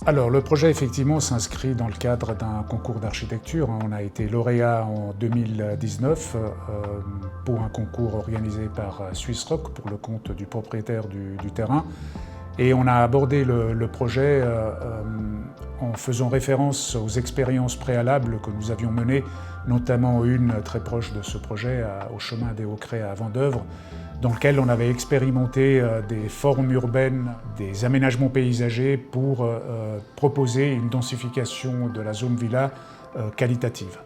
Alors, le projet, effectivement, s'inscrit dans le cadre d'un concours d'architecture. On a été lauréat en 2019 pour un concours organisé par Swissrock pour le compte du propriétaire du terrain. Et on a abordé le projet en faisant référence aux expériences préalables que nous avions menées, notamment une très proche de ce projet, au chemin des Hauts-Crêts à Vendeuvre, dans lequel on avait expérimenté des formes urbaines, des aménagements paysagers pour proposer une densification de la zone villa qualitative.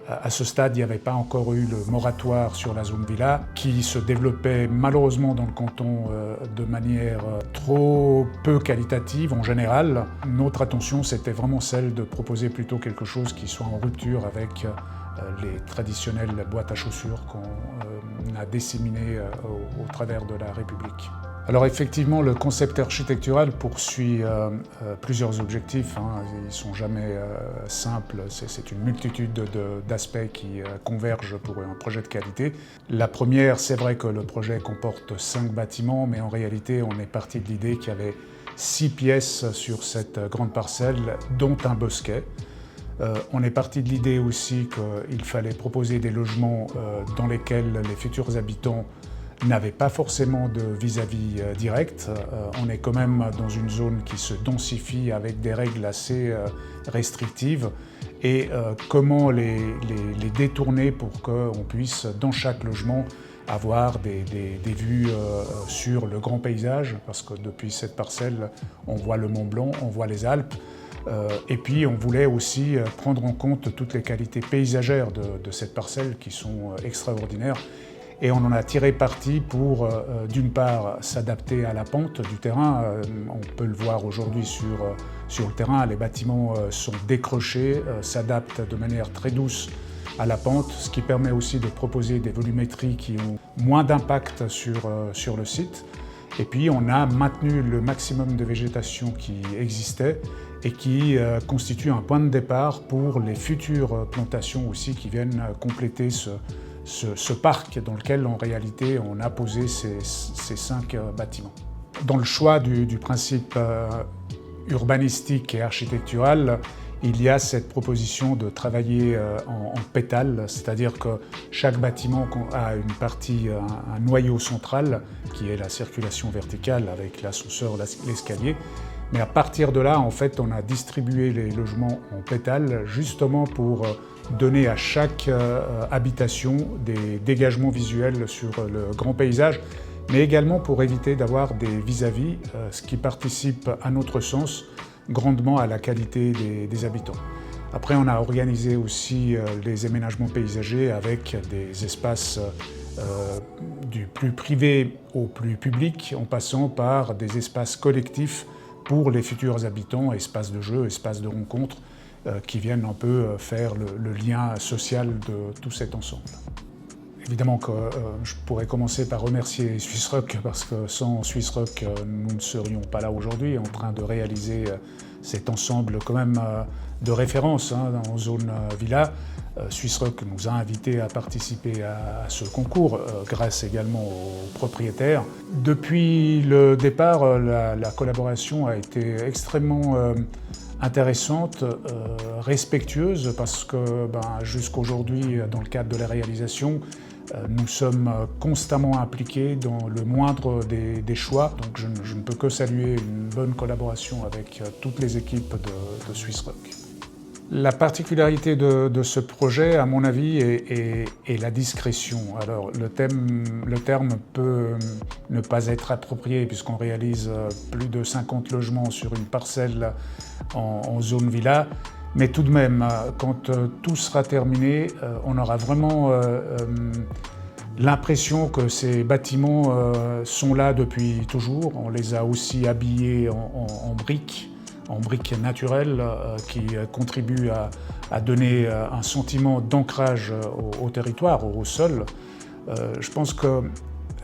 À ce stade, il n'y avait pas encore eu le moratoire sur la zone villa, qui se développait malheureusement dans le canton de manière trop peu qualitative en général. Notre attention, c'était vraiment celle de proposer plutôt quelque chose qui soit en rupture avec les traditionnelles boîtes à chaussures qu'on a disséminées au travers de la République. Alors effectivement, le concept architectural poursuit plusieurs objectifs. Ils ne sont jamais simples, c'est une multitude d'aspects qui convergent pour un projet de qualité. La première, c'est vrai que le projet comporte 5 bâtiments, mais en réalité, on est parti de l'idée qu'il y avait 6 pièces sur cette grande parcelle, dont un bosquet. On est parti de l'idée aussi qu'il fallait proposer des logements dans lesquels les futurs habitants n'avaient pas forcément de vis-à-vis direct. On est quand même dans une zone qui se densifie avec des règles assez restrictives. Et comment les détourner pour qu'on puisse, dans chaque logement, avoir des vues sur le grand paysage, parce que depuis cette parcelle, on voit le Mont Blanc, on voit les Alpes. Et puis on voulait aussi prendre en compte toutes les qualités paysagères de cette parcelle qui sont extraordinaires. Et on en a tiré parti pour, d'une part, s'adapter à la pente du terrain. On peut le voir aujourd'hui sur le terrain, les bâtiments sont décrochés, s'adaptent de manière très douce à la pente, ce qui permet aussi de proposer des volumétries qui ont moins d'impact sur le site. Et puis on a maintenu le maximum de végétation qui existait et qui constitue un point de départ pour les futures plantations aussi qui viennent compléter ce parc dans lequel en réalité on a posé ces 5 bâtiments. Dans le choix du principe urbanistique et architectural, il y a cette proposition de travailler en pétales, c'est-à-dire que chaque bâtiment a une partie, un noyau central qui est la circulation verticale avec l'ascenseur, l'escalier. Mais à partir de là, en fait, on a distribué les logements en pétales justement pour donner à chaque habitation des dégagements visuels sur le grand paysage, mais également pour éviter d'avoir des vis-à-vis, ce qui participe, à notre sens, grandement à la qualité des habitants. Après, on a organisé aussi les aménagements paysagers avec des espaces du plus privé au plus public, en passant par des espaces collectifs pour les futurs habitants, espaces de jeu, espaces de rencontre, qui viennent un peu faire le lien social de tout cet ensemble. Évidemment que je pourrais commencer par remercier Swissrock, parce que sans Swissrock, nous ne serions pas là aujourd'hui en train de réaliser cet ensemble quand même de référence en zone villa. Swissrock nous a invités à participer à ce concours, grâce également aux propriétaires. Depuis le départ, la collaboration a été extrêmement intéressante, respectueuse, parce que jusqu'aujourd'hui, dans le cadre de la réalisation, nous sommes constamment impliqués dans le moindre des choix. Donc je ne peux que saluer une bonne collaboration avec toutes les équipes de Swissrock. La particularité de ce projet, à mon avis, est la discrétion. Alors, le terme peut ne pas être approprié puisqu'on réalise plus de 50 logements sur une parcelle en zone villa. Mais tout de même, quand tout sera terminé, on aura vraiment l'impression que ces bâtiments sont là depuis toujours. On les a aussi habillés en briques naturelles qui contribuent à donner un sentiment d'ancrage au territoire, au sol. Je pense que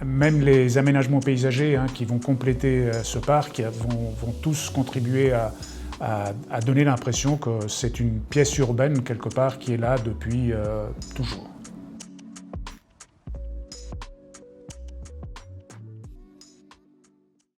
même les aménagements paysagers qui vont compléter ce parc vont tous contribuer à donner l'impression que c'est une pièce urbaine quelque part qui est là depuis toujours.